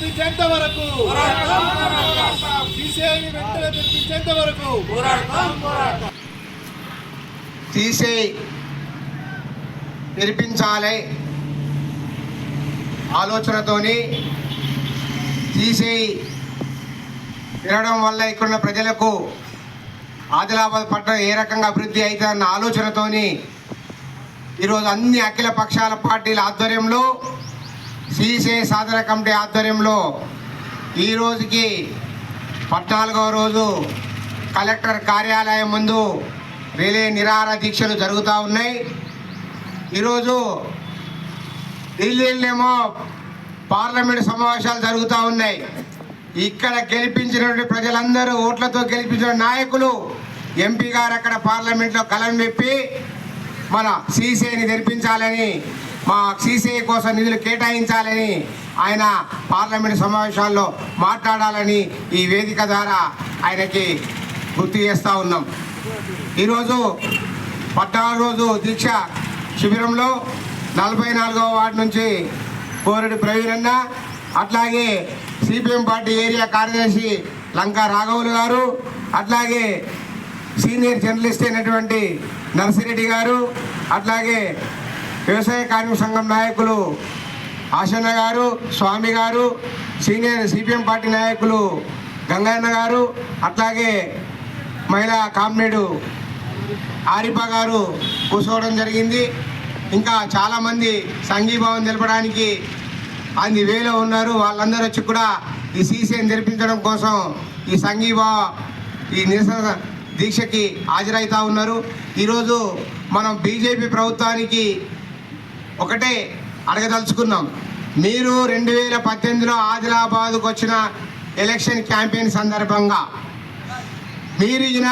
తెప్పించేంత వరకు సీసీఐని వెంటనే తెప్పించేంత వరకు సీసీఐ తెరిపించాలి ఆలోచనతోని సీసీఐ తిరగడం వల్ల ఇక్కడున్న ప్రజలకు ఆదిలాబాద్ పట్టణం ఏ రకంగా అభివృద్ధి అవుతుందన్న ఆలోచనతోని ఈరోజు అన్ని అఖిల పక్షాల పార్టీల ఆధ్వర్యంలో సీసీఐ సాధన కమిటీ ఆధ్వర్యంలో ఈరోజుకి 14వ రోజు కలెక్టర్ కార్యాలయం ముందు రిలే నిరాహార దీక్షలు జరుగుతూ ఉన్నాయి. ఈరోజు ఢిల్లీలోనేమో పార్లమెంటు సమావేశాలు జరుగుతూ ఉన్నాయి. ఇక్కడ గెలిపించినటువంటి ప్రజలందరూ ఓట్లతో గెలిపించిన నాయకులు ఎంపీ గారు అక్కడ పార్లమెంట్లో కలం విప్పి మన సీసీఐని తెరిపించాలని, మా సీసీఐ కోసం నిధులు కేటాయించాలని ఆయన పార్లమెంటు సమావేశాల్లో మాట్లాడాలని ఈ వేదిక ద్వారా ఆయనకి గుర్తు చేస్తూ ఉన్నాం. ఈరోజు 14వ రోజు దీక్ష శిబిరంలో 44వ వార్డు నుంచి కోరడి ప్రవీణ్ అన్న, అట్లాగే సిపిఎం పార్టీ ఏరియా కార్యదర్శి లంకా రాఘవులు గారు, అట్లాగే సీనియర్ జర్నలిస్ట్ అయినటువంటి నర్సిరెడ్డి గారు, అట్లాగే వ్యవసాయ కార్మిక సంఘం నాయకులు ఆశన్న గారు, స్వామి గారు, సీనియర్ సిపిఎం పార్టీ నాయకులు గంగన్న గారు, అట్లాగే మహిళా కామ్రేడు ఆరిఫా గారు కూర్చోవడం జరిగింది. ఇంకా చాలామంది సంఘీభావం తెలపడానికి అన్ని వేలో ఉన్నారు. వాళ్ళందరూ వచ్చి కూడా ఈ సీసీఐని తెరిపించడం కోసం ఈ నిరసన దీక్షకి హాజరవుతూ ఉన్నారు. ఈరోజు మనం బీజేపీ ప్రభుత్వానికి ఒకటే అడగదలుచుకున్నాం. మీరు 2018లో ఆదిలాబాద్కు వచ్చిన ఎలక్షన్ క్యాంపెయిన్ సందర్భంగా మీరు ఇచ్చిన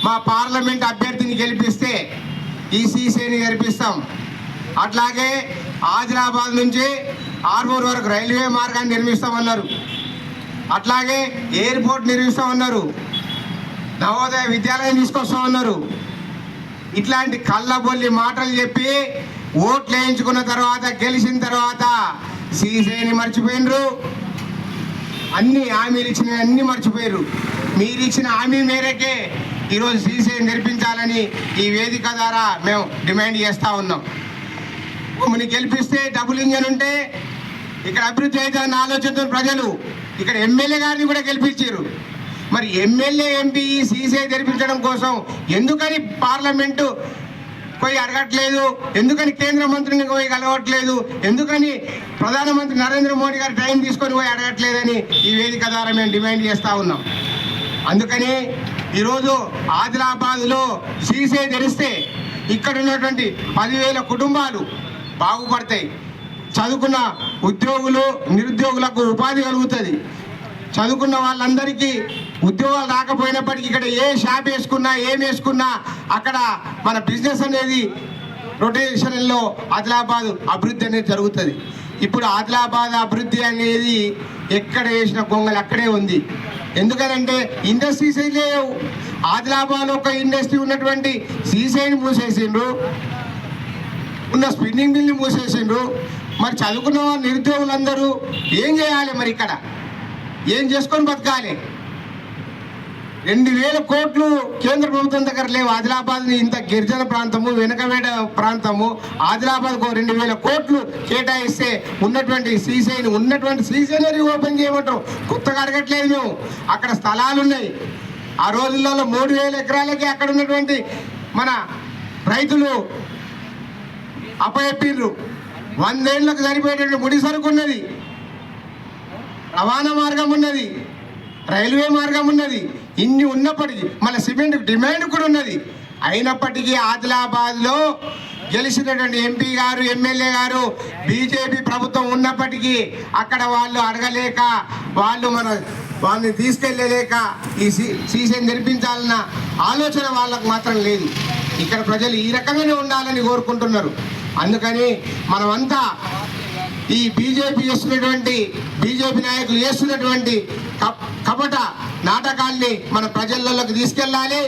మా పార్లమెంట్ అభ్యర్థిని గెలిపిస్తే ఈ సీసీఐని గెలిపిస్తాం, అట్లాగే ఆదిలాబాద్ నుంచి ఆర్మూర్ వరకు రైల్వే మార్గాన్ని నిర్మిస్తామన్నారు, అట్లాగే ఎయిర్పోర్ట్ నిర్మిస్తామన్నారు, నవోదయ విద్యాలయం తీసుకొస్తామన్నారు. ఇట్లాంటి కళ్ళబొల్లి మాటలు చెప్పి ఓట్లు వేయించుకున్న తర్వాత గెలిచిన తర్వాత సీసీఐని మర్చిపోయినరు, అన్ని హామీలు ఇచ్చినవి అన్నీ మర్చిపోయారు. మీరు ఇచ్చిన హామీ మేరకే ఈరోజు సీసీఐని తెరిపించాలని ఈ వేదిక ద్వారా మేము డిమాండ్ చేస్తూ ఉన్నాం. మమ్మల్ని గెలిపిస్తే డబుల్ ఇంజన్ ఉంటే ఇక్కడ అభివృద్ధి అవుతుందన్న ఆలోచనతో ప్రజలు ఇక్కడ ఎమ్మెల్యే గారిని కూడా గెలిపించారు. మరి ఎమ్మెల్యే ఎంపీ సీసీఐ తెరిపించడం కోసం ఎందుకని పార్లమెంటు పోయి అడగట్లేదు, ఎందుకని కేంద్ర మంత్రిని పోయి కలవట్లేదు, ఎందుకని ప్రధానమంత్రి నరేంద్ర మోడీ గారు టైం తీసుకొని పోయి అడగట్లేదని ఈ వేదిక ద్వారా మేము డిమాండ్ చేస్తూ ఉన్నాం. అందుకని ఈరోజు ఆదిలాబాద్లో సీసీఐ తెరిస్తే ఇక్కడ ఉన్నటువంటి 10,000 కుటుంబాలు బాగుపడతాయి. చదువుకున్న ఉద్యోగులు నిరుద్యోగులకు ఉపాధి కలుగుతుంది. చదువుకున్న వాళ్ళందరికీ ఉద్యోగాలు రాకపోయినప్పటికీ ఇక్కడ ఏ షాప్ వేసుకున్నా ఏం వేసుకున్నా అక్కడ మన బిజినెస్ అనేది రొటేషన్లో ఆదిలాబాద్ అభివృద్ధి అనేది జరుగుతుంది. ఇప్పుడు ఆదిలాబాద్ అభివృద్ధి అనేది ఎక్కడ వేసిన గొంగలు అక్కడే ఉంది. ఎందుకనంటే ఇండస్ట్రీస్ లేవు. ఆదిలాబాద్లో ఒక ఇండస్ట్రీ ఉన్నటువంటి సీసీఐని మూసేసిండ్రు, ఉన్న స్పిన్నింగ్ మిల్ని మూసేసిండ్రు. మరి చదువుకున్న వాళ్ళు నిరుద్యోగులందరూ ఏం చేయాలి? మరి ఇక్కడ ఏం చేసుకొని బతకాలి? 2,000 కోట్లు కేంద్ర ప్రభుత్వం దగ్గర లేవు. ఆదిలాబాద్ని ఇంత గిరిజన ప్రాంతము, వెనుకబడ్డ ప్రాంతము, ఆదిలాబాద్కు 2,000 కోట్లు కేటాయిస్తే ఉన్నటువంటి సీసీఐని ఓపెన్ చేయమంటారు. కొత్తగా అడగట్లేదు మేము. అక్కడ స్థలాలు ఉన్నాయి. ఆ రోజుల్లో 3,000 ఎకరాలకి అక్కడ ఉన్నటువంటి మన రైతులు అప్పచెప్పిర్రు. 100 ఏళ్లకు సరిపోయేటువంటి ముడి సరుకు ఉన్నది, రవాణా మార్గం ఉన్నది, రైల్వే మార్గం ఉన్నది. ఇన్ని ఉన్నప్పటికీ మన సిమెంట్ డిమాండ్ కూడా ఉన్నది. అయినప్పటికీ ఆదిలాబాద్లో గెలిచినటువంటి ఎంపీ గారు, ఎమ్మెల్యే గారు బీజేపీ ప్రభుత్వం ఉన్నప్పటికీ అక్కడ వాళ్ళు అడగలేక, వాళ్ళని తీసుకెళ్ళలేక ఈ సీసీఐని నిర్మించాలన్న ఆలోచన వాళ్ళకు మాత్రం లేదు. ఇక్కడ ప్రజలు ఈ రకంగానే ఉండాలని కోరుకుంటున్నారు. అందుకని మనమంతా ఈ బీజేపీ నాయకులు చేస్తున్నటువంటి కపట నాటకాల్ని మన ప్రజలలోకి తీసుకెళ్ళాలి.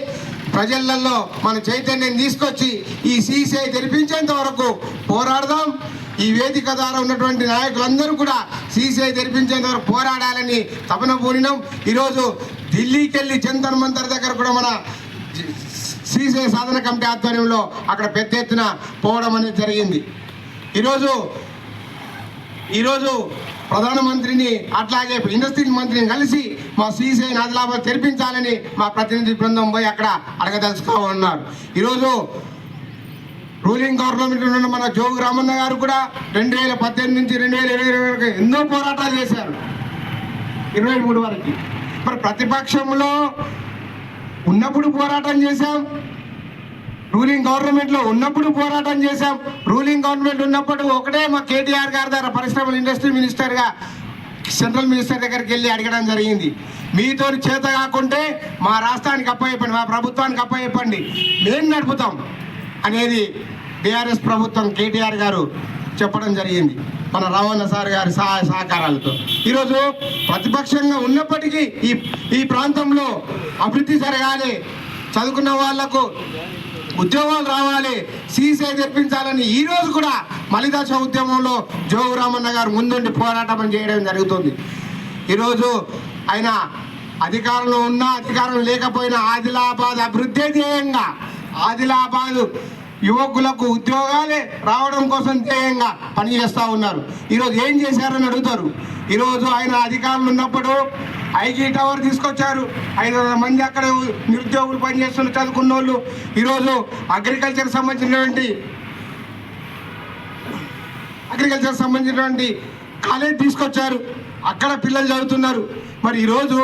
ప్రజలలో మన చైతన్యం తీసుకొచ్చి ఈ సీసీఐ తెరిపించేంత వరకు పోరాడదాం. ఈ వేదిక ద్వారా ఉన్నటువంటి నాయకులందరూ కూడా సీసీఐ తెరిపించేంత వరకు పోరాడాలని తపన పూనినాం. ఈరోజు ఢిల్లీకి వెళ్ళి జంతర్ మంతర్ దగ్గర కూడా మన సీసీఐ సాధన కమిటీ ఆధ్వర్యంలో అక్కడ పెద్ద ఎత్తున పోవడం అనేది జరిగింది. ఈరోజు ప్రధానమంత్రిని అట్లాగే ఇండస్ట్రీ మంత్రిని కలిసి మా సీసీఐ ఆదిలాబాద్ తెరిపించాలని మా ప్రతినిధి బృందం పోయి అక్కడ అడగదలుచుకో ఉన్నారు. ఈరోజు రూలింగ్ గవర్నమెంట్ ఉన్న మన జోగు రామన్న గారు కూడా 2018 నుంచి 2020 వరకు ఎన్నో పోరాటాలు చేశారు, 23 వరకు. మరి ప్రతిపక్షంలో ఉన్నప్పుడు పోరాటం చేశాం, రూలింగ్ గవర్నమెంట్లో ఉన్నప్పుడు పోరాటం చేశాం. రూలింగ్ గవర్నమెంట్ ఉన్నప్పుడు ఒకటే మా కేటీఆర్ గారి ద్వారా పరిశ్రమల ఇండస్ట్రీ మినిస్టర్గా సెంట్రల్ మినిస్టర్ దగ్గరికి వెళ్ళి అడగడం జరిగింది. మీతో చేత కాకుంటే మా రాష్ట్రానికి అప్పచెప్పండి, మా ప్రభుత్వానికి అప్పచెప్పండి, మేము నడుపుతాం అనేది బీఆర్ఎస్ ప్రభుత్వం కేటీఆర్ గారు చెప్పడం జరిగింది మన రమణ సార్ గారి సహాయ సహకారాలతో. ఈరోజు ప్రతిపక్షంగా ఉన్నప్పటికీ ఈ ప్రాంతంలో అభివృద్ధి జరగాలి, చదువుకున్న వాళ్లకు ఉద్యోగాలు రావాలి, సీసీఐ తెరిపించాలని ఈరోజు కూడా మలిదశ ఉద్యమంలో జోగు రామన్న గారు ముందుండి పోరాటం చేయడం జరుగుతుంది. ఈరోజు ఆయన అధికారంలో ఉన్నా అధికారం లేకపోయినా ఆదిలాబాద్ అభివృద్ధి ధ్యేయంగా, ఆదిలాబాద్ యువకులకు ఉద్యోగాలే రావడం కోసం ధ్యేయంగా పనిచేస్తూ ఉన్నారు. ఈరోజు ఏం చేశారని అడుగుతారు. ఈరోజు ఆయన అధికారులు ఉన్నప్పుడు ఐజీ టవర్ తీసుకొచ్చారు, 500 మంది అక్కడ నిరుద్యోగులు పనిచేస్తున్న చదువుకున్న వాళ్ళు. ఈరోజు అగ్రికల్చర్ సంబంధించినటువంటి కాలేజ్ తీసుకొచ్చారు, అక్కడ పిల్లలు చదువుతున్నారు. మరి ఈరోజు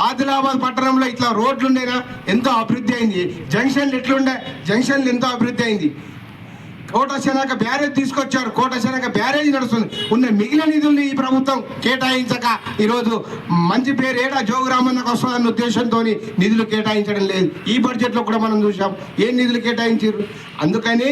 ఆదిలాబాద్ పట్టణంలో ఇట్లా రోడ్లు ఉండేనా ఎంతో అభివృద్ధి అయింది, జంక్షన్లు ఎట్లుండే జంక్షన్లు ఎంతో అభివృద్ధి అయింది. కోటశనక బ్యారేజ్ తీసుకొచ్చారు, కోటశనక బ్యారేజ్ నడుస్తుంది. ఉన్న మిగిలిన నిధుల్ని ఈ ప్రభుత్వం కేటాయించక ఈరోజు మంచి పేరు ఏడా జోగు రామన్నకు వస్తుందన్న ఉద్దేశంతో నిధులు కేటాయించడం లేదు. ఈ బడ్జెట్లో కూడా మనం చూసాం ఏం నిధులు కేటాయించారు. అందుకని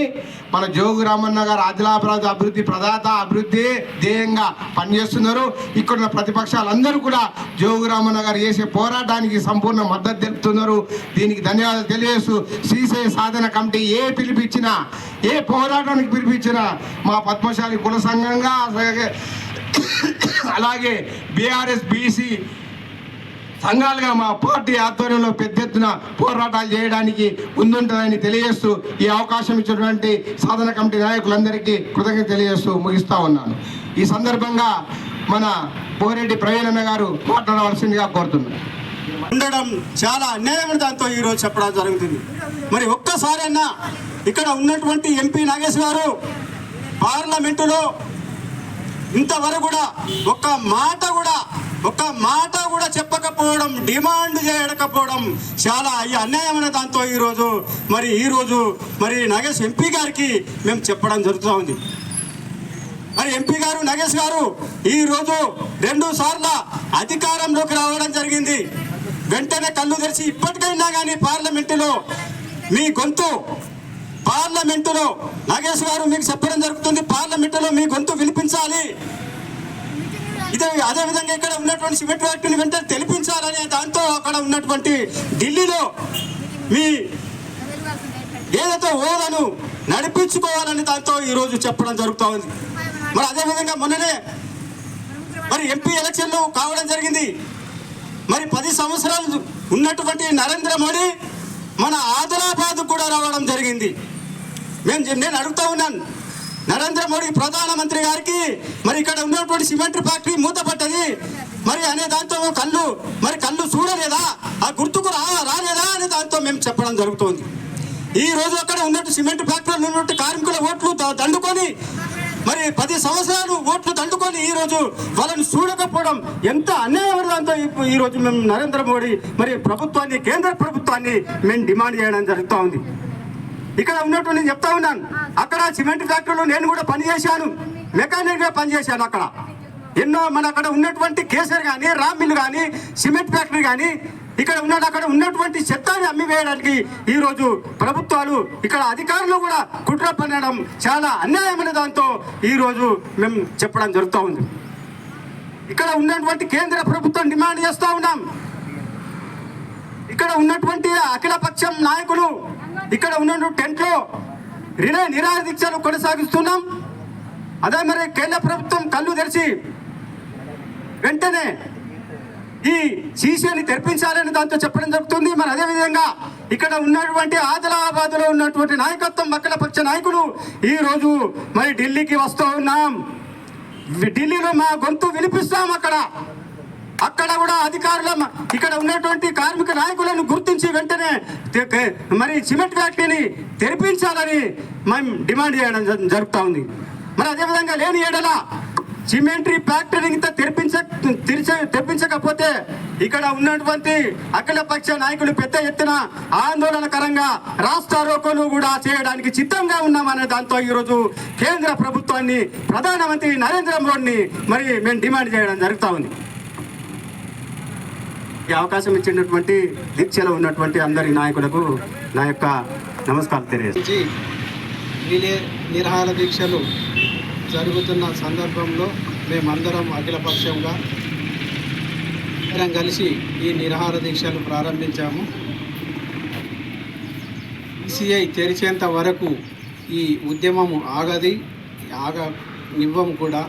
మన జోగు రామన్న గారు ఆదిలాబాద్ అభివృద్ధి ప్రదాత, అభివృద్ధి ధ్యేయంగా పనిచేస్తున్నారు. ఇక్కడ ప్రతిపక్షాలందరూ కూడా జోగు రామన్న గారు చేసే పోరాటానికి సంపూర్ణ మద్దతు తెలుపుతున్నారు. దీనికి ధన్యవాదాలు తెలియజేస్తూ సీసీఐ సాధన కమిటీ పిలిపించినా, ఏ పోరాటానికి పిలిపించినా మా పద్మశాలి కుల సంఘంగా అలాగే బీఆర్ఎస్ బీసీ సంఘాలుగా మా పార్టీ ఆధ్వర్యంలో పెద్ద ఎత్తున పోరాటాలు చేయడానికి ముందుంటుందని తెలియజేస్తూ ఈ అవకాశం ఇచ్చినటువంటి సాధన కమిటీ నాయకులందరికీ కృతజ్ఞత తెలియజేస్తూ ముగిస్తా ఉన్నాను. ఈ సందర్భంగా మన పోరెడ్డి ప్రవీణన్న గారు మాట్లాడవలసిందిగా కోరుతున్నాను. ఉండడం చాలా అన్యాయమైన దాంతో ఈరోజు చెప్పడం జరుగుతుంది. మరి ఒక్కసారైనా ఇక్కడ ఉన్నటువంటి ఎంపీ నాగేష్ గారు పార్లమెంటులో ఇంతవరకు కూడా ఒక్క మాట కూడా చెప్పకపోవడం, డిమాండ్ చేయకపోవడం చాలా అన్యాయమైన దాంతో ఈరోజు మరి నాగేష్ ఎంపీ గారికి మేము చెప్పడం జరుగుతూ ఉంది. మరి ఎంపీ గారు నాగేష్ గారు ఈరోజు 2 సార్లు అధికారంలోకి రావడం జరిగింది. వెంటనే కళ్ళు తెరిచి ఇప్పటికైనా కానీ పార్లమెంటులో నాగేష్ గారు మీకు చెప్పడం జరుగుతుంది, పార్లమెంటులో మీ గొంతు వినిపించాలి. అదేవిధంగా ఇక్కడ ఉన్నటువంటి సిమెంట్ ఫ్యాక్టరీని వెంటనే తెలిపించాలనే దాంతో అక్కడ ఉన్నటువంటి ఢిల్లీలో మీ ఏదైతే హోదాను నడిపించుకోవాలని దాంతో ఈరోజు చెప్పడం జరుగుతూ ఉంది. మరి అదేవిధంగా మొన్ననే మరి ఎంపీ ఎలక్షన్లు కావడం జరిగింది. మరి 10 సంవత్సరాలు ఉన్నటువంటి నరేంద్ర మోడీ మన ఆదిలాబాద్ కూడా రావడం జరిగింది. నేను అడుగుతూ ఉన్నాను, నరేంద్ర మోడీ ప్రధానమంత్రి గారికి మరి ఇక్కడ ఉన్నటువంటి సిమెంట్ ఫ్యాక్టరీ మూతపడ్డది మరి అనే దాంతో కళ్ళు చూడలేదా, ఆ గుర్తుకు రాలేదా అనే దాంతో మేము చెప్పడం జరుగుతుంది. ఈ రోజు అక్కడ ఉన్నట్టు సిమెంట్ ఫ్యాక్టరీలో ఉన్నట్టు కార్మికుల ఓట్లు దండుకొని మరి 10 సంవత్సరాలు ఓట్లు దండుకొని ఈరోజు వాళ్ళని చూడకపోవడం ఎంత అన్యాయమైన దాంతో ఈరోజు మేము నరేంద్ర మోడీ మరి ప్రభుత్వాన్ని, కేంద్ర ప్రభుత్వాన్ని మేము డిమాండ్ చేయడం జరుగుతూ ఉంది. ఇక్కడ ఉన్నట్టు నేను చెప్తా ఉన్నాను, అక్కడ సిమెంట్ ఫ్యాక్టరీలో నేను కూడా పనిచేశాను, మెకానిక్గా పనిచేశాను. అక్కడ ఎన్నో అక్కడ ఉన్నటువంటి కేసర్ కానీ, రామ్ మిల్ కానీ, సిమెంట్ ఫ్యాక్టరీ కానీ అక్కడ ఉన్నటువంటి చెత్తని అమ్మివేయడానికి ఈరోజు ప్రభుత్వాలు, ఇక్కడ అధికారులు కూడా కుట్ర పన్నడం చాలా అన్యాయమైన దాంతో ఈరోజు మేము చెప్పడం జరుగుతూ ఉంది. ఇక్కడ ఉన్నటువంటి కేంద్ర ప్రభుత్వం డిమాండ్ చేస్తూ ఉన్నాం, ఇక్కడ ఉన్నటువంటి అఖిలపక్షం నాయకులు ఇక్కడ ఉన్న టెంట్లో నిరాహార దీక్షలు కొనసాగిస్తున్నాం. అదే మరి కేంద్ర ప్రభుత్వం కళ్ళు తెరిచి వెంటనే ఈ సీసీని తెరిపించాలని దాంతో చెప్పడం జరుగుతుంది. మరి అదేవిధంగా ఇక్కడ ఉన్నటువంటి ఆదిలాబాద్లో ఉన్నటువంటి నాయకత్వం అఖిలపక్ష నాయకులు ఈరోజు మరి ఢిల్లీకి వస్తూ ఉన్నాం. ఢిల్లీలో మా గొంతు వినిపిస్తాం. అక్కడ కూడా అధికారులు ఇక్కడ ఉన్నటువంటి కార్మిక నాయకులను గుర్తించి వెంటనే మరి సిమెంట్ ఫ్యాక్టరీని తెరిపించాలని మేము డిమాండ్ చేయడం జరుగుతూ ఉంది. మరి అదేవిధంగా లేని ఏడల సిమెంట్ ఫ్యాక్టరీని తెప్పించకపోతే ఇక్కడ ఉన్నటువంటి అఖిలపక్ష నాయకులు పెద్ద ఎత్తున ఆందోళనకరంగా రాస్తారోకోలు కూడా చేయడానికి సిద్ధంగా ఉన్నామనే దాంతో ఈరోజు కేంద్ర ప్రభుత్వాన్ని ప్రధానమంత్రి నరేంద్ర మోడీని మరి మేము డిమాండ్ చేయడం జరుగుతూ ఉంది. ఈ అవకాశం ఇచ్చినటువంటి దీక్షలో ఉన్నటువంటి అందరి నాయకులకు నా యొక్క నమస్కారం తెలియజేసి నిరాహార దీక్షలు జరుగుతున్న సందర్భంలో మేమందరం అఖిలపక్షంగా అందరం కలిసి ఈ నిరాహార దీక్షలు ప్రారంభించాము. సిఐ తెరిచేంత వరకు ఈ ఉద్యమం ఆగనివ్వం కూడా.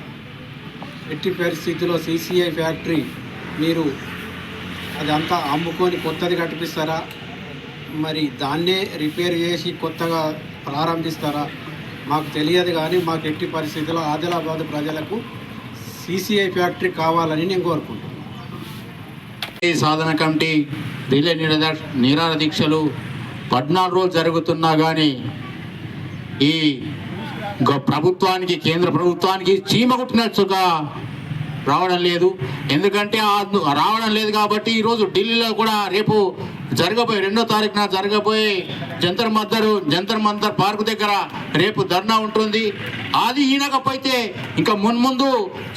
ఎట్టి పరిస్థితుల్లో సిసిఐ ఫ్యాక్టరీ మీరు అదంతా అమ్ముకొని కొత్తది కట్టిస్తారా, మరి దాన్నే రిపేర్ చేసి కొత్తగా ప్రారంభిస్తారా మాకు తెలియదు. కానీ మాకు ఎట్టి పరిస్థితుల్లో ఆదిలాబాద్ ప్రజలకు సిసిఐ ఫ్యాక్టరీ కావాలని నేను కోరుకుంటున్నాను. ఈ సాధన కమిటీ రిలే నిరాహార దీక్షలు 14 రోజులు జరుగుతున్నా కానీ ఈ ప్రభుత్వానికి కేంద్ర ప్రభుత్వానికి చీమ కుట్టినట్టుగా రావడం లేదు. ఎందుకంటే రావడం లేదు కాబట్టి ఈరోజు ఢిల్లీలో కూడా రేపు జరగబోయే 2వ తారీఖున జరగబోయే జంతర్ మంతర్ పార్కు దగ్గర రేపు ధర్నా ఉంటుంది. అది ఈనకపోతే ఇంకా మున్ముందు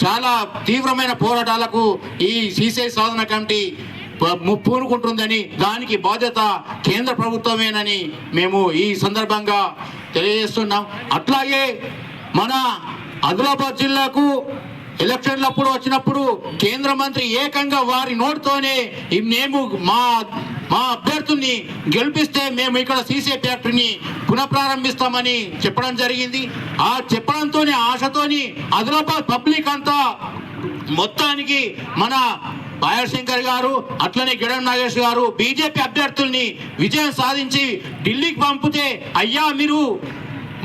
చాలా తీవ్రమైన పోరాటాలకు ఈ సిసిఐ సాధన కమిటీ పూనుకుంటుందని, దానికి బాధ్యత కేంద్ర ప్రభుత్వమేనని మేము ఈ సందర్భంగా తెలియజేస్తున్నాం. అట్లాగే మన ఆదిలాబాద్ జిల్లాకు ఎలక్షన్లప్పుడు వచ్చినప్పుడు కేంద్ర మంత్రి ఏకంగా వారి నోటితోనే మేము మా అభ్యర్థుల్ని గెలిపిస్తే మేము ఇక్కడ సిసిఐ ఫ్యాక్టరీని పునఃప్రారంభిస్తామని చెప్పడం జరిగింది. ఆ చెప్పడంతోనే ఆశతోని ఆదిలాబాద్ పబ్లిక్ అంతా మొత్తానికి మన పాయల్ శంకర్ గారు అట్లనే గిడం నాగేష్ గారు బీజేపీ అభ్యర్థుల్ని విజయం సాధించి ఢిల్లీకి పంపితే, అయ్యా మీరు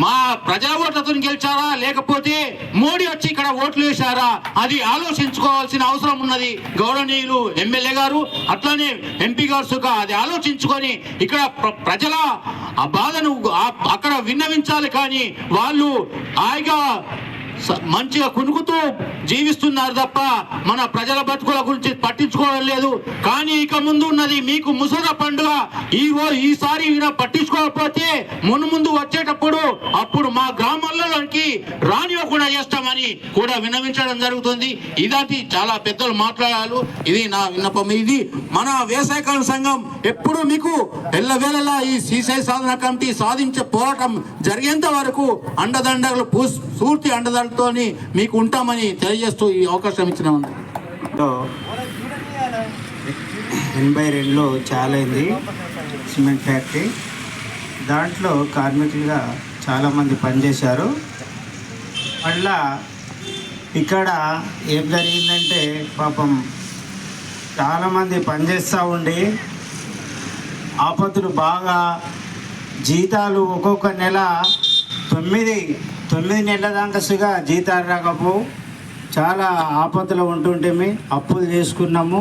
మా ప్రజా ఓట్లతో గెలిచారా లేకపోతే మోడీ వచ్చి ఇక్కడ ఓట్లు వేశారా, అది ఆలోచించుకోవాల్సిన అవసరం ఉన్నది. గౌరవనీయులు ఎమ్మెల్యే గారు అట్లానే ఎంపీ గారు సుగా అది ఆలోచించుకొని ఇక్కడ ప్రజల ఆ బాధను అక్కడ విన్నవించాలి. కానీ వాళ్ళు హాయిగా మంచిగా కునుకుతూ జీవిస్తున్నారు తప్ప మన ప్రజల బతుకుల గురించి పట్టించుకోవడం లేదు. కానీ ఇక ముందు ఉన్నది మీకు ముసరా పండుగ. ఈసారి పట్టించుకోకపోతే ముందు వచ్చేటప్పుడు అప్పుడు మా గ్రామాలలోకి రానివ్వకుండా చేస్తామని కూడా విన్నవించడం జరుగుతుంది. ఇదాటి చాలా పెద్దలు మాట్లాడాలి. ఇది నా విన్నపం. ఇది మన వ్యవసాయకాల సంఘం ఎప్పుడు మీకు ఎల్లవేళలా ఈ సిసిఐ సాధన కమిటీ సాధించే పోరాటం జరిగేంత వరకు అండదండలు పూర్తి అండదండలతో మీకు ఉంటామని తెలియజేస్తూ ఈ అవకాశం ఇచ్చినామండి. 82లో చాలైంది సిమెంట్ ఫ్యాక్టరీ. దాంట్లో కార్మికులుగా చాలామంది పనిచేశారు. మళ్ళా ఇక్కడ ఏం జరిగిందంటే పాపం చాలామంది పనిచేస్తూ ఉండి ఆపత్తులు బాగా జీతాలు ఒక్కొక్క నెల 9 నెలల దాకా జీతాలు రాకపో చాలా ఆపదలు ఉంటుంటే అప్పులు చేసుకున్నాము.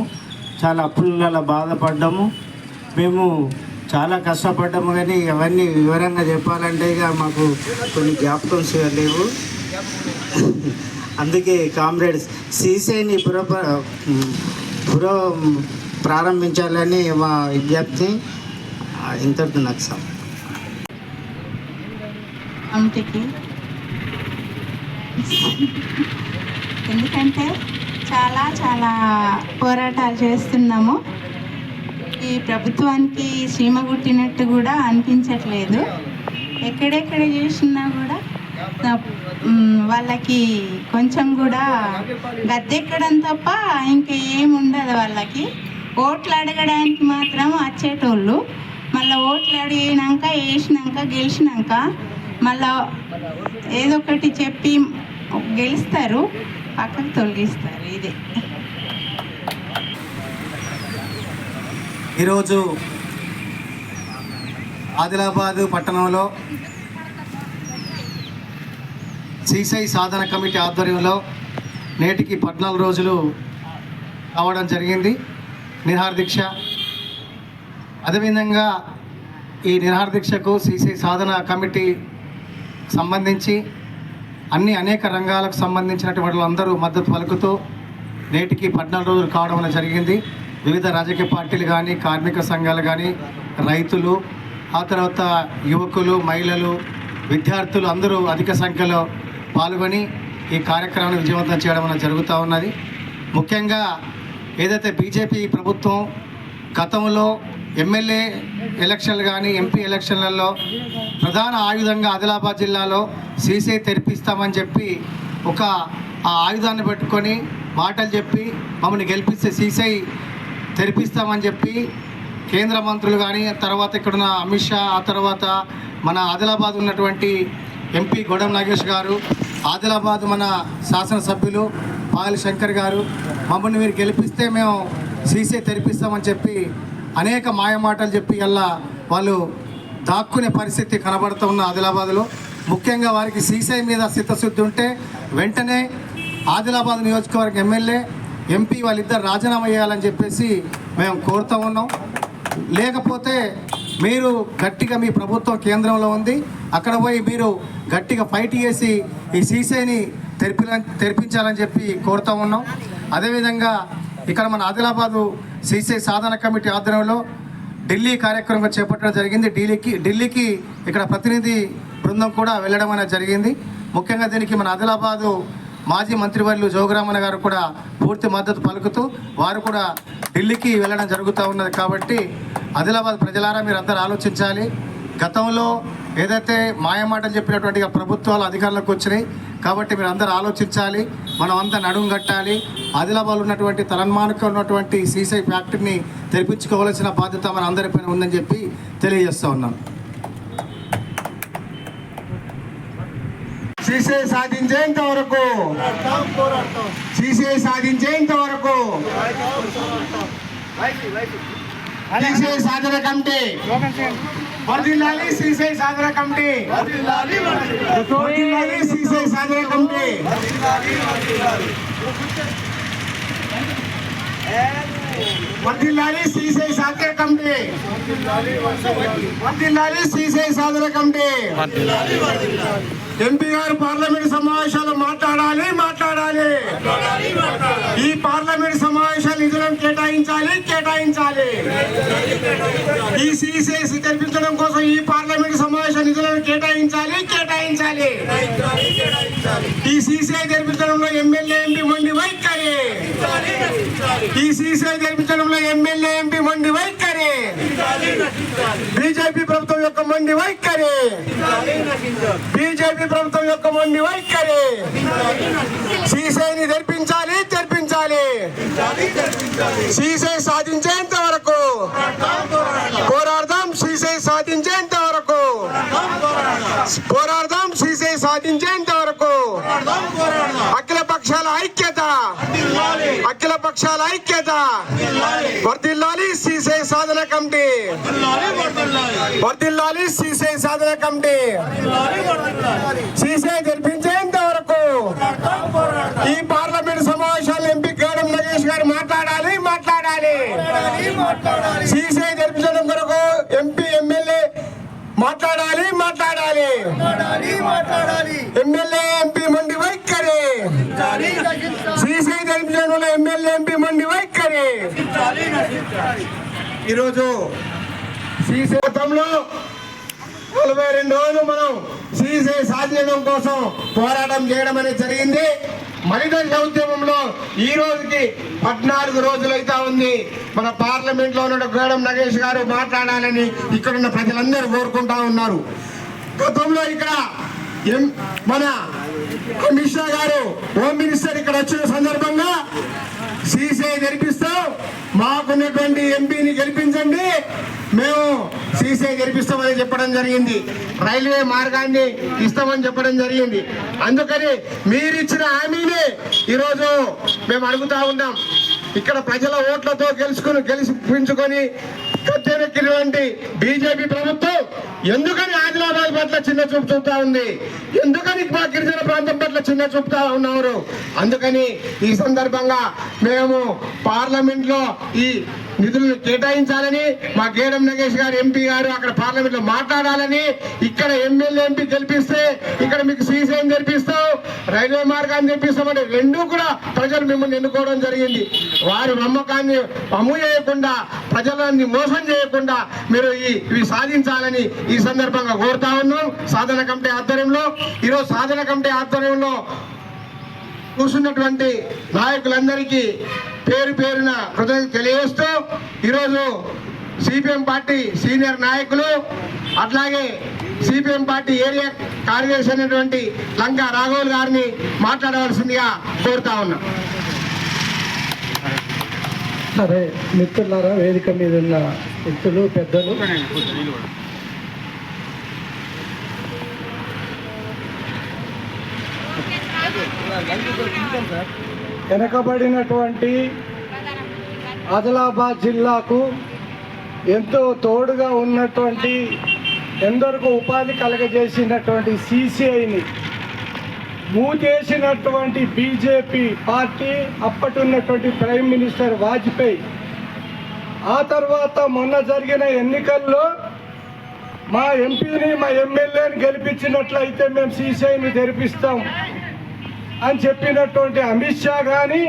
చాలా అప్పులలో బాధపడ్డాము. మేము చాలా కష్టపడ్డాము. కానీ అవన్నీ వివరంగా చెప్పాలంటే ఇక మాకు కొన్ని జ్ఞాపకమ్స్ లేవు. అందుకే కామ్రేడ్స్ సిసిఐని ప్రారంభించాలని మా విజ్ఞప్తి. ఇంతటితో నాకు సార్ ఎందుకంటే చాలా చాలా పోరాటాలు చేస్తున్నాము. ఈ ప్రభుత్వానికి సీమ గుట్టినట్టు కూడా అనిపించట్లేదు. ఎక్కడెక్కడ చేసినా కూడా వాళ్ళకి కొంచెం కూడా గద్దెక్కడం తప్ప ఇంకా ఏముండదు. వాళ్ళకి ఓట్లు అడగడానికి మాత్రం వచ్చేటోళ్ళు మళ్ళీ ఓట్లు అడిగినాక వేసినాక గెలిచినాక మళ్ళా ఏదో ఒకటి చెప్పి గెలుస్తారు, పక్కకు తొలగిస్తారు. ఇదే ఈరోజు ఆదిలాబాదు పట్టణంలో సిసిఐ సాధన కమిటీ ఆధ్వర్యంలో నేటికి 14 రోజులు కావడం జరిగింది నిరాహార దీక్ష. అదేవిధంగా ఈ నిరాహార దీక్షకు సిసిఐ సాధన కమిటీ సంబంధించి అనేక రంగాలకు సంబంధించినటువంటి వాళ్ళందరూ మద్దతు పలుకుతూ నేటికి 14 రోజులు కావడం జరిగింది. వివిధ రాజకీయ పార్టీలు కానీ, కార్మిక సంఘాలు కానీ, రైతులు, ఆ తర్వాత యువకులు, మహిళలు, విద్యార్థులు అందరూ అధిక సంఖ్యలో పాల్గొని ఈ కార్యక్రమాన్ని విజయవంతం చేయడం జరుగుతూ ఉన్నది. ముఖ్యంగా ఏదైతే బీజేపీ ప్రభుత్వం గతంలో ఎమ్మెల్యే ఎలక్షన్లు కానీ, ఎంపీ ఎలక్షన్లలో ప్రధాన ఆయుధంగా ఆదిలాబాద్ జిల్లాలో సిసిఐ తెరిపిస్తామని చెప్పి ఆ ఆయుధాన్ని పెట్టుకొని మాటలు చెప్పి మమ్మల్ని గెలిపిస్తే సిసిఐ తెరిపిస్తామని చెప్పి కేంద్ర మంత్రులు కానీ, తర్వాత ఇక్కడున్న అమిత్ షా, ఆ తర్వాత మన ఆదిలాబాద్ ఉన్నటువంటి ఎంపీ గొడవ నాగేష్ గారు, ఆదిలాబాద్ మన శాసనసభ్యులు పాయల్ శంకర్ గారు మమ్మల్ని మీరు గెలిపిస్తే మేము సిసిఐ తెరిపిస్తామని చెప్పి అనేక మాయమాటలు చెప్పి అలా వాళ్ళు దాక్కునే పరిస్థితి కనబడుతూ ఉన్న ఆదిలాబాద్లో. ముఖ్యంగా వారికి సిసిఐ మీద చిత్తశుద్ధి ఉంటే వెంటనే ఆదిలాబాద్ నియోజకవర్గ ఎమ్మెల్యే, ఎంపీ వాళ్ళిద్దరు రాజీనామా చేయాలని చెప్పేసి మేము కోరుతూ ఉన్నాం. లేకపోతే మీరు గట్టిగా, మీ ప్రభుత్వం కేంద్రంలో ఉంది, అక్కడ పోయి మీరు గట్టిగా ఫైట్ చేసి ఈ సిసిఐని తెరిపించాలని చెప్పి కోరుతూ ఉన్నాం. అదేవిధంగా ఇక్కడ మన ఆదిలాబాదు సిసిఐ సాధన కమిటీ ఆధ్వర్యంలో ఢిల్లీ కార్యక్రమం చేపట్టడం జరిగింది. ఢిల్లీకి ఇక్కడ ప్రతినిధి బృందం కూడా వెళ్ళడం అనేది జరిగింది. ముఖ్యంగా దీనికి మన ఆదిలాబాదు మాజీ మంత్రివర్యులు జోగురామన్న గారు కూడా పూర్తి మద్దతు పలుకుతూ వారు కూడా ఢిల్లీకి వెళ్ళడం జరుగుతూ ఉన్నది. కాబట్టి ఆదిలాబాద్ ప్రజలారా మీరు అందరూ ఆలోచించాలి. గతంలో ఏదైతే మాయమాటలు చెప్పినటువంటి ప్రభుత్వాలు అధికారంలోకి వచ్చినాయి కాబట్టి మీరు అందరూ ఆలోచించాలి. మనం అంతా నడుం కట్టాలి. ఆదిలాబాద్లో ఉన్నటువంటి తలన్మానకు ఉన్నటువంటి సిసిఐ ఫ్యాక్టరీని తెరిపించుకోవాల్సిన బాధ్యత మన అందరిపైన ఉందని చెప్పి తెలియజేస్తూ ఉన్నాం. సిసిఐ సాధించేంత వరకు, సిసిఐ సాధించేంత వరకు సిసిఐ సాధన కమిటీ వర్ధిల్లాలి. సిసిఐ సాధన కమిటీ వర్ధిల్లాలి. సిసిఐ సాధన కమిటీ వర్ధిల్లాలి. సిసిఐ సాధన కమిటీ వర్ధిల్లాలి. సిసిఐ సాధన కమిటీ. ఎంపీ గారు పార్లమెంట్ సమావేశాలు మాట్లాడాలి. ఈ పార్లమెంట్ సమావేశాలు నిధులను కేటాయించాలి. ఈ సిసిఐ తెరిపించడం కోసం ఈ పార్లమెంట్ సమావేశ నిధులను కేటాయించాలి. ఈ సిసిఐ తెరిపించడంలో ఎమ్మెల్యే, ఎంపీ మొండి వైఖరి. ఈ సిసిఐ తెరిపించడంలో ఎమ్మెల్యే, ఎంపీ మొండి వైఖరి. బీజేపీ ప్రభుత్వం యొక్క మొండి వైఖరి. బీజేపీ ప్రభుత్వం యొక్క మొండి వైఖరి. సిసిఐని తెరిపించాలి. సిసిఐ సాధించేంత వరకు పోరాడదాం. సిసిఐ సాధించేంత వరకు పోరాడదాం. సిసిఐ సాధించేంత వరకు అఖిల పక్షాల ఐక్యత, అఖిల పక్షాల ఐక్యత. వర్ధిల్లాలి సిసిఐ సాధన కమిటీ. వర్ధిల్లాలి సిసిఐ సాధన కమిటీ. సిసిఐ తెరిపించేంత వరకు ఈ పార్లమెంట్ సమావేశాలు ఎంపీ గౌడం నగేష్ గారు మాట్లాడాలి. సిసిఐ తెరిపించడం కొరకు ఎంపీ, ఎమ్మెల్యే మాట్లాడాలి. ఎమ్మెల్యే, ఎంపీ మొండి వైఖరి. సిసిఐ తెరిపించడంలో ఎమ్మెల్యే, ఎంపీ మొండి వైఖరి. ఈరోజు సిసిఐ గతంలో 42 రోజులు మనం సిసిఐ సాధించడం కోసం పోరాటం చేయడం అనేది జరిగింది. మలిదశ ఉద్యమంలో ఈ రోజుకి 14 రోజులు అయితే ఉంది. మన పార్లమెంట్ లో ఉన్న గౌడం నగేష్ గారు మాట్లాడాలని ఇక్కడున్న ప్రజలందరూ కోరుకుంటా ఉన్నారు. గతంలో ఇక్కడ మన అమిత్ షా గారు హోమ్ మినిస్టర్ ఇక్కడ వచ్చిన సందర్భంగా సీసీఐ జరిపిస్తాం, మాకున్నటువంటి ఎంపీని గెలిపించండి, మేము సీసీఐ గెలిపిస్తామని చెప్పడం జరిగింది. రైల్వే మార్గాన్ని ఇస్తామని చెప్పడం జరిగింది. అందుకని మీరిచ్చిన హామీని ఈరోజు మేము అడుగుతా ఉన్నాం. ఇక్కడ ప్రజల ఓట్లతో గెలిపించుకొని కట్టెనెక్కినటువంటి బీజేపీ ప్రభుత్వం ఎందుకని ఆదిలాబాద్ పట్ల చిన్న చూపు చూపుతా ఉంది? ఎందుకని మా గిరిజన ప్రాంతం పట్ల చిన్న చూపుతా ఉన్నారు? అందుకని ఈ సందర్భంగా మేము పార్లమెంట్లో ఈ నిధులను కేటాయించాలని, మా గేడం నగేష్ గారు ఎంపీ గారు అక్కడ పార్లమెంట్లో మాట్లాడాలని, ఇక్కడ ఎమ్మెల్యే ఎంపీ గెలిపిస్తే ఇక్కడ మీకు సీసీఎం జరిపిస్తాం, రైల్వే మార్గాన్ని తెప్పిస్తామని రెండూ కూడా ప్రజలు మిమ్మల్ని ఎన్నుకోవడం జరిగింది. వారి నమ్మకాన్ని అమ్ము చేయకుండా, ప్రజలని మోసం చేయకుండా మీరు ఇవి సాధించాలని ఈ సందర్భంగా కోరుతా ఉన్నాం. సాధన కమిటీ ఆధ్వర్యంలో ఈరోజు సాధన కమిటీ ఆధ్వర్యంలో కూర్చున్నటువంటి నాయకులందరికీ పేరు పేరున కృతజ్ఞతలు తెలియజేస్తూ ఈరోజు సిపిఎం పార్టీ సీనియర్ నాయకులు అట్లాగే సిపిఎం పార్టీ ఏరియా కార్యదర్శి అయినటువంటి లంకా రాఘవులు గారిని మాట్లాడవలసిందిగా కోరుతా ఉన్నాం. సరే మిత్రులారా, వేదిక మీద ఉన్న మిత్రులు, పెద్దలు, వెనకబడినటువంటి ఆదిలాబాద్ జిల్లాకు ఎంతో తోడుగా ఉన్నటువంటి, ఎందరికో ఉపాధి కలగజేసినటువంటి సీసీఐని మూసేసినటువంటి బీజేపీ పార్టీ, అప్పటి ప్రైమ్ మినిస్టర్ వాజ్పేయి, ఆ తర్వాత మొన్న జరిగిన ఎన్నికల్లో మా ఎంపీని మా ఎమ్మెల్యేని గెలిపించినట్లయితే మేము సీసీఐని తెరిపిస్తాం అని చెప్పినటువంటి అమిత్ షా కానీ,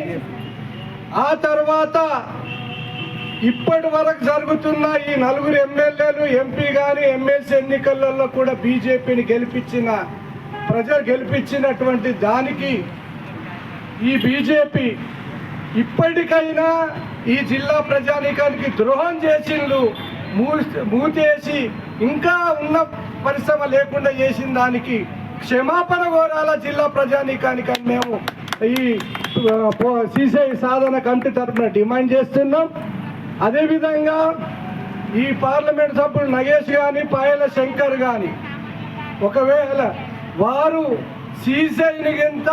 ఆ తర్వాత ఇప్పటి వరకు జరుగుతున్న ఈ నలుగురు ఎమ్మెల్యేలు, ఎంపీ కానీ ఎమ్మెల్సీ ఎన్నికలలో కూడా బీజేపీని ప్రజలు గెలిపించినటువంటి దానికి ఈ బీజేపీ ఇప్పటికైనా ఈ జిల్లా ప్రజానీకానికి ద్రోహం చేసిండ్రు, మూతేసి ఇంకా ఉన్న పరిశ్రమ లేకుండా చేసిన దానికి క్షమాపణ కోరాల జిల్లా ప్రజానీకానికి అని మేము ఈ సీసీఐ సాధన కమిటీ తరఫున డిమాండ్ చేస్తున్నాం. అదేవిధంగా ఈ పార్లమెంట్ సభ్యులు నగేష్ కానీ పాయల శంకర్ కానీ ఒకవేళ వారు సీసీఐని ఎంత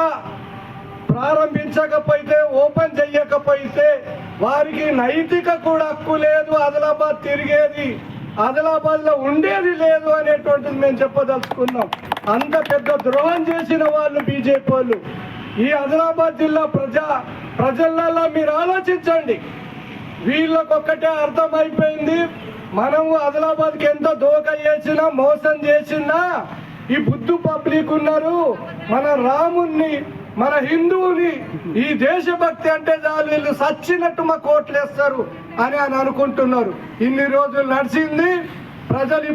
ప్రారంభించకపోతే, ఓపెన్ చెయ్యకపోతే వారికి నైతిక కూడా హక్కు లేదు, ఆదిలాబాద్ తిరిగేది, ఆదిలాబాద్లో ఉండేది లేదు అనేటువంటిది మేము చెప్పదలుచుకున్నాం. అంత పెద్ద ద్రోహం చేసిన వాళ్ళు బీజేపీ వాళ్ళు. ఈ ఆదిలాబాద్ జిల్లా ప్రజలలో మీరు ఆలోచించండి. వీళ్ళకొక్కటే అర్థమైపోయింది, మనము ఆదిలాబాద్కి ఎంత దోక చేసినా, మోసం చేసినా ఈ బుద్ధు పబ్లిక్ ఉన్నారు, మన రాముణ్ణి, మన హిందువుని, ఈ దేశభక్తి అంటే చాలు వీళ్ళు సచ్చినట్టు మా కోట్లేస్తారు అని అనుకుంటున్నారు. ఇన్ని రోజులు నడిచింది, ప్రజలు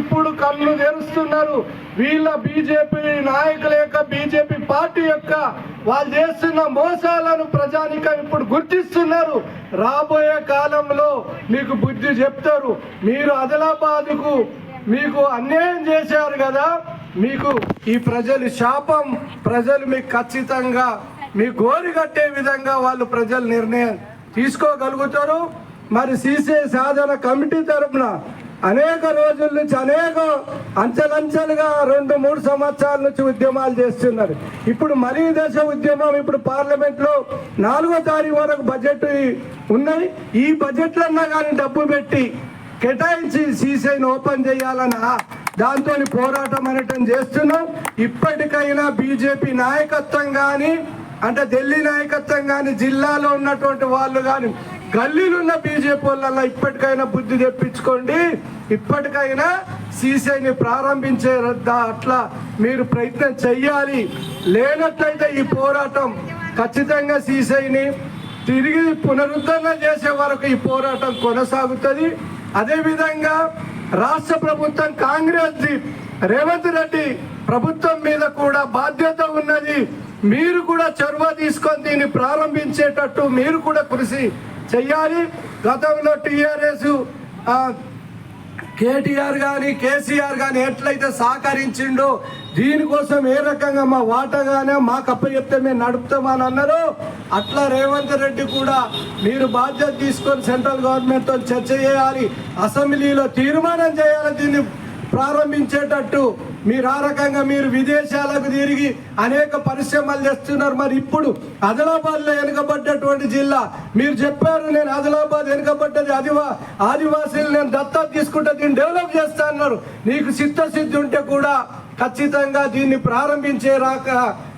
ఇప్పుడు కళ్ళు తెరుస్తున్నారు. వీళ్ళ బీజేపీ నాయకుల యొక్క, బీజేపీ పార్టీ యొక్క వాళ్ళు చేస్తున్న మోసాలను ప్రజానికం ఇప్పుడు గుర్తిస్తున్నారు. రాబోయే కాలంలో మీకు బుద్ధి చెప్తారు. మీరు ఆదిలాబాద్కు మీకు అన్యాయం చేశారు కదా, మీకు ఈ ప్రజలు శాపం, ప్రజలు మీకు ఖచ్చితంగా మీ గోరి కట్టే విధంగా వాళ్ళు ప్రజలు నిర్ణయం తీసుకోగలుగుతారు. మరి సీసీఐ సాధన కమిటీ తరఫున అనేక రోజుల నుంచి అనేక అంచెలంచెలుగా 2-3 సంవత్సరాల నుంచి ఉద్యమాలు చేస్తున్నారు. ఇప్పుడు మరీ దశ ఉద్యమం, ఇప్పుడు పార్లమెంట్లో 4వ తారీఖు వరకు బడ్జెట్ ఉన్నాయి. ఈ బడ్జెట్లన్నా కానీ డబ్బు పెట్టి కేటాయించి సీసీఐని ఓపెన్ చేయాలన్న దాంతో పోరాటం అనేటం చేస్తున్నాం. ఇప్పటికైనా బీజేపీ నాయకత్వం కానీ, అంటే ఢిల్లీ నాయకత్వం కానీ, జిల్లాలో ఉన్నటువంటి వాళ్ళు కానీ, గల్లీలు ఉన్న బీజేపీ వాళ్ళ ఇప్పటికైనా బుద్ధి తెప్పించుకోండి. ఇప్పటికైనా సీసీఐని ప్రారంభించే అట్లా మీరు ప్రయత్నం చెయ్యాలి. లేనట్లయితే ఈ పోరాటం ఖచ్చితంగా సీసీఐని తిరిగి పునరుద్ధరణ చేసే వరకు ఈ పోరాటం కొనసాగుతుంది. అదేవిధంగా రాష్ట్ర ప్రభుత్వం, కాంగ్రెస్ రేవంత్ రెడ్డి ప్రభుత్వం మీద కూడా బాధ్యత ఉన్నది. మీరు కూడా చొరవ తీసుకొని దీన్ని ప్రారంభించేటట్టు మీరు కూడా కృషి చెయ్యాలి. గతంలో టీఆర్ఎస్ కేటీఆర్ కానీ కేసీఆర్ కానీ ఎట్లయితే సహకరించిండో, దీనికోసం ఏ రకంగా మా వాటగానే మాకు అప్పచెప్తే మేము నడుపుతామని అన్నారు. అట్లా రేవంత్ రెడ్డి కూడా మీరు బాధ్యత తీసుకొని సెంట్రల్ గవర్నమెంట్తో చర్చ చేయాలి, అసెంబ్లీలో తీర్మానం చేయాలి దీన్ని ప్రారంభించేటట్టు. మీరు ఆ రకంగా మీరు విదేశాలకు తిరిగి అనేక పరిశ్రమలు చేస్తున్నారు. మరి ఇప్పుడు ఆదిలాబాద్లో వెనుకబడ్డటువంటి జిల్లా మీరు చెప్పారు, నేను ఆదిలాబాద్ వెనుకబడ్డది ఆదివాసీలు నేను దత్తత తీసుకుంటే దీన్ని డెవలప్ చేస్తా అన్నారు. నీకు చిత్తశుద్ధి ఉంటే కూడా ఖచ్చితంగా దీన్ని ప్రారంభించే రాక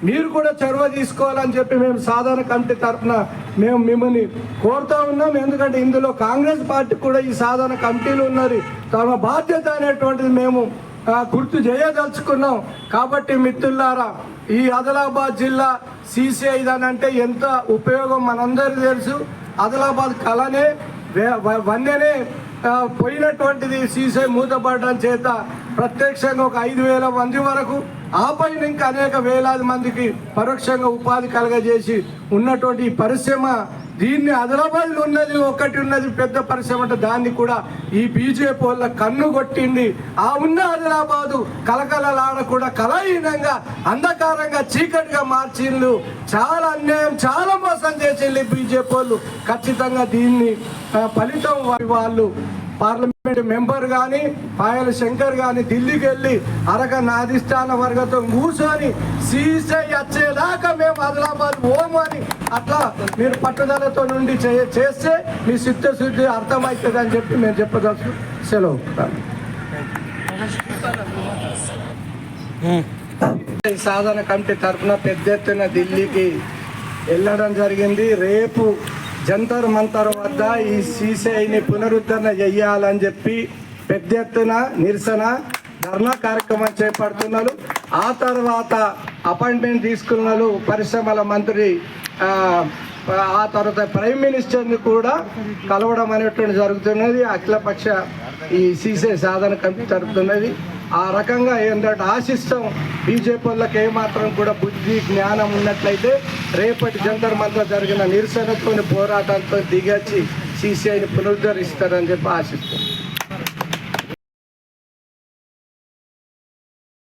మీరు కూడా చొరవ తీసుకోవాలని చెప్పి మేము సాధారణ కమిటీ తరఫున మేము మిమ్మల్ని కోరుతా ఉన్నాం. ఎందుకంటే ఇందులో కాంగ్రెస్ పార్టీ కూడా ఈ సాధారణ కమిటీలు ఉన్నది, తమ బాధ్యత అనేటువంటిది మేము గుర్తు చేయదలుచుకున్నాం. కాబట్టి మిత్రులారా, ఈ ఆదిలాబాద్ జిల్లా CCI అంటే ఎంత ఉపయోగం మనందరికీ తెలుసు. ఆదిలాబాద్ కళనే వన్యనే పోయినటువంటిది CCI మూతపడడం చేత ప్రత్యక్షంగా ఒక 5,000 మంది వరకు, ఆ పైన ఇంకా అనేక వేలాది మందికి పరోక్షంగా ఉపాధి కలగజేసి ఉన్నటువంటి ఈ పరిశ్రమ, దీన్ని ఆదిలాబాద్లో ఉన్నది పెద్ద పరిశ్రమ అంటే దాన్ని కూడా ఈ బీజేపీ వాళ్ళ కన్ను కొట్టింది. ఆ ఉన్న ఆదిలాబాదు కలకలలాడ కూడా కళాహీనంగా అంధకారంగా చీకటిగా మార్చిండ్రు. చాలా అన్యాయం, చాలా మోసం చేసిండ్రు బీజేపీ వాళ్ళు. ఖచ్చితంగా దీన్ని ఫలితం వాళ్ళు పార్లమెంట్ మెంబర్ కానీ పాయల శంకర్ కానీ ఢిల్లీకి వెళ్ళి అధిష్టాన వర్గంతో కూర్చొని CCI వచ్చేదాకా మేము ఆదిలాబాద్ పోము అని అట్లా మీరు పట్టుదలతో నుండి చేస్తే మీ చిత్తశుద్ధి అర్థమవుతుంది అని చెప్పి మేము చెప్పదలుచు సెలవు. సాధారణ కమిటీ తరఫున పెద్ద ఎత్తున ఢిల్లీకి వెళ్ళడం జరిగింది. రేపు జంతర్ మంతర్ వద్ద ఈ CCIని పునరుద్ధరణ చేయాలని చెప్పి పెద్ద ఎత్తున నిరసన ధర్నా కార్యక్రమం చేపడుతున్నారు. ఆ తర్వాత అపాయింట్మెంట్ తీసుకున్నారు పరిశ్రమల మంత్రి, ఆ తర్వాత ప్రైమ్ మినిస్టర్ని కూడా కలవడం అనేటువంటి జరుగుతున్నది. అఖిలపక్ష ఈ CCI సాధన కమిటీ జరుగుతున్నది. ఆ రకంగా ఏంటంటే ఆశిస్తాం బీజేపీ వాళ్ళకి ఏమాత్రం కూడా బుద్ధి జ్ఞానం ఉన్నట్లయితే రేపటి జంతర్ మంతర్ జరిగిన నిరసనతో పోరాటాలతో దిగొచ్చి CCIని పునరుద్ధరిస్తారని చెప్పి ఆశిస్తాం.